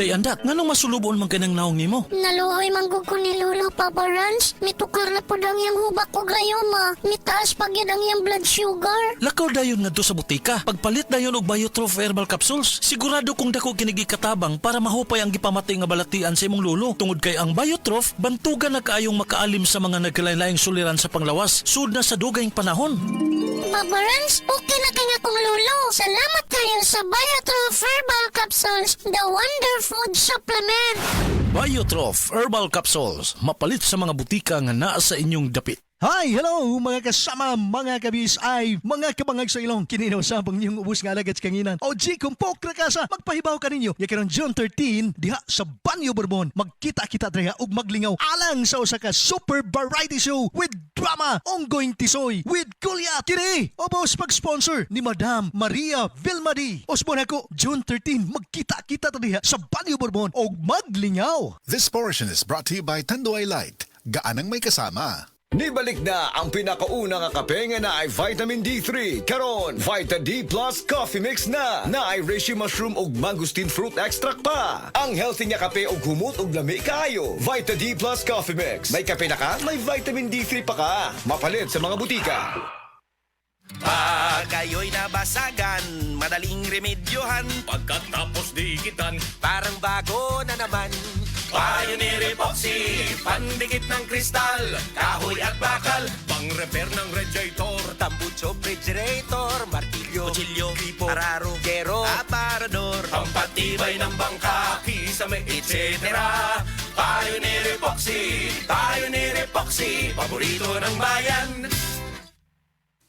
Day andat, nganong masulubon man kanang naong nimo? Naluhoy manggug ko ni Lolo, Papa Rans. Mitukar na po ang iyang hubak ko gayoma. Mitaas pag yan ang iyang blood sugar. Lakaw dayon nga do sa butika. Pagpalit dayon og Biotrof herbal capsules. Sigurado kung dako kinigi katabang para mahupay ang gipamatay nga balatian sa imong lolo. Tungod kay ang Biotrof, bantugan na kaayong makaalim sa mga nagkalain-laing suliran sa panglawas. Sud na sa dugayng panahon. Papa Rans, okay na kaya kong Lolo. Salamat kayo sa Biotrof Herbal Capsules, the Wonder Food Supplement. Biotrof herbal capsules. Mapalit sa mga butika nga naa sa inyong dapit. Hi, hello mga kasama, mga kabis ay mga kabangag sa ilong. Kininaw sa bang niyong ubus nga alagad kanginan. O G, kung pokra ka sa, magpahibaw ka ninyo. Yakaron June 13, diha sa Banyo Bourbon. Magkita-kita dreha ug maglingaw alang sa usa ka super variety show with drama, ongoing tisoy, with kulyat. Kini, obos pag-sponsor ni Madam Maria Vilmadi. Osbon ako, June 13, magkita-kita dreha sa Banyo Bourbon ug maglingaw. This portion is brought to you by Tanduay Light. Gaanang may kasama. Nibalik na ang pinakauna nga kape nga na ay vitamin D3. Karon, Vita D Plus Coffee Mix na ay reishi mushroom ug mangosteen fruit extract pa. Ang healthy nga kape ug humot ug lami kaayo. Vita D Plus Coffee Mix. May kape na ka, may vitamin D3 pa ka. Mapalit sa mga butika. Pag kayo'y nabasagan, madaling remedyohan. Pagkatapos dikitan, Parang bago na naman. Pioneer Epoxy, pandikit ng kristal, kahoy at bakal, pang-repair ng radiator, Tambucho, refrigerator, martilyo, kutsilyo, gripo, araro, gero, aparador. pampatibay ng bangka, kisame, etc. Pioneer Epoxy, paborito ng bayan.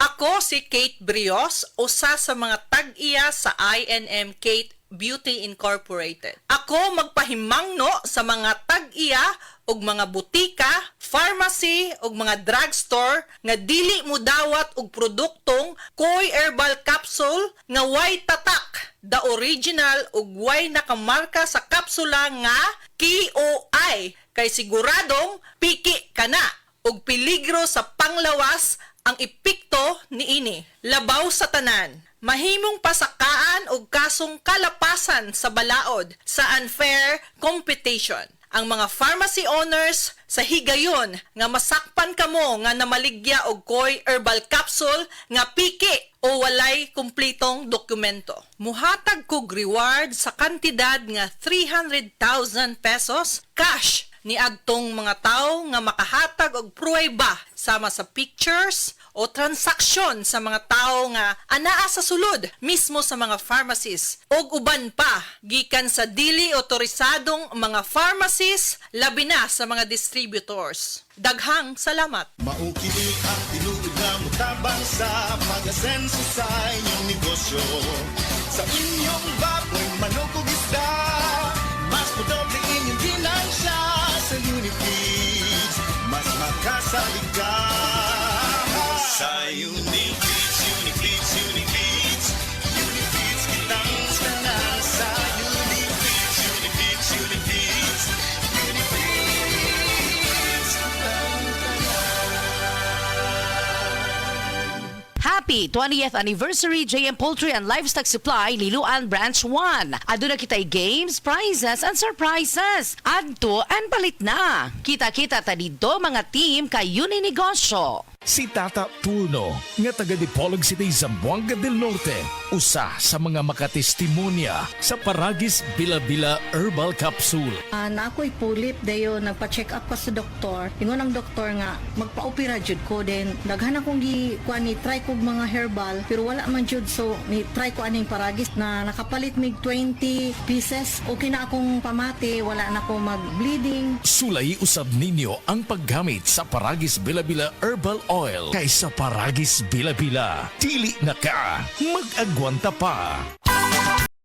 Ako si Kate Brios, usa sa mga tag-iya sa I&M Kate Beauty Incorporated. Ako magpahimangno sa mga tag-iya ug mga butika, pharmacy ug mga drugstore nga dili mo dawat og produktong Koy Herbal Capsule nga way tatak, the original ug way nakamarka sa kapsula nga KOI kay siguradong piki kana ug peligro sa panglawas ang epekto niini. Labaw sa tanan. Mahimong pasakaan o kasong kalapasan sa balaod sa unfair competition. Ang mga pharmacy owners sa higayon nga masakpan kamo nga namaligya og Koy Herbal Capsule nga piki o walay kumpletong dokumento. Muhatag kog reward sa kantidad nga 300,000 pesos cash ni agtong mga tao nga makahatag og pruweba sama sa pictures o transaksyon sa mga tao nga anaa sa sulod mismo sa mga pharmacies og uban pa gikan sa dili otorisadong mga pharmacies labi na sa mga distributors. Daghang salamat. Maukili ang tinuod na mutabang sa pag-asenso sa inyong negosyo. Sa inyong baboy, manok ug isda, mas pudoble inyong ginansya sa Unifeeds. Mas makasalig ka sa Unifeeds, Unifeeds, Unifeeds. Unifeeds kitang sana sa Unifeeds, Unifeeds, Unifeeds. Unifeeds kitang Happy 20th Anniversary JM Poultry and Livestock Supply Liloan Branch 1. Aduna kitay games, prizes, and surprises. Adto and palit na. Kita-kita ta dito mga team kay Uninegosyo. Si Tata Turno, nga taga Dipolog City, Zamboanga del Norte, usa sa mga makatestimonya sa Paragis Bila-Bila Herbal Capsule. Na ako'y pulip dayo nagpa-check up ko sa doktor. Ingon ang doktor nga magpa-opera jud ko din. Daghan akong kuan ni try ko mga herbal pero wala man jud so ni try ko aning Paragis na nakapalit mig 20 pieces. Okay na akong pamati, wala na ako mag-bleeding. Sulay usab ninyo ang paggamit sa Paragis Bila-Bila Herbal Oil kaysa Paragis Bila-Bila. Dili na ka, mag-agwanta pa.